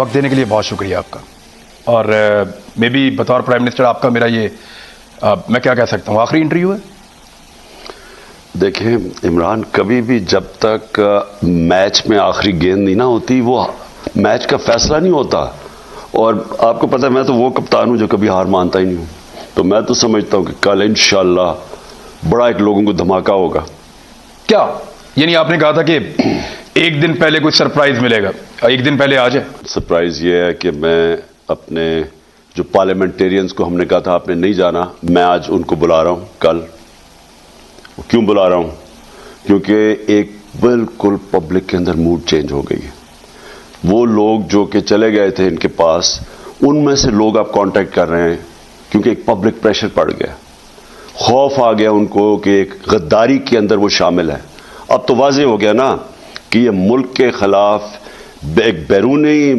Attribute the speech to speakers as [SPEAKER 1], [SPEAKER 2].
[SPEAKER 1] वक्त देने के लिए बहुत शुक्रिया आपका। और मे बी बतौर प्राइम मिनिस्टर आपका मेरा ये मैं क्या कह सकता हूँ, आखिरी इंटरव्यू है।
[SPEAKER 2] देखें इमरान, कभी भी जब तक मैच में आखिरी गेंद नहीं ना होती वो मैच का फैसला नहीं होता। और आपको पता है मैं तो वो कप्तान हूं जो कभी हार मानता ही नहीं हूं। तो मैं तो समझता हूं कि कल इंशाल्लाह बड़ा एक लोगों को धमाका होगा।
[SPEAKER 1] क्या यानी आपने कहा था कि एक दिन पहले कुछ सरप्राइज मिलेगा, एक दिन पहले आ जाए?
[SPEAKER 2] सरप्राइज ये है कि मैं अपने जो पार्लियामेंटेरियंस को हमने कहा था आपने नहीं जाना, मैं आज उनको बुला रहा हूं कल। क्यों बुला रहा हूं? क्योंकि एक बिल्कुल पब्लिक के अंदर मूड चेंज हो गई है। वो लोग जो कि चले गए थे इनके पास, उनमें से लोग आप कांटेक्ट कर रहे हैं क्योंकि एक पब्लिक प्रेशर पड़ गया, खौफ आ गया उनको कि एक गद्दारी के अंदर वो शामिल है। अब तो वाज़ेह हो गया ना कि ये मुल्क के खिलाफ एक बैरूनी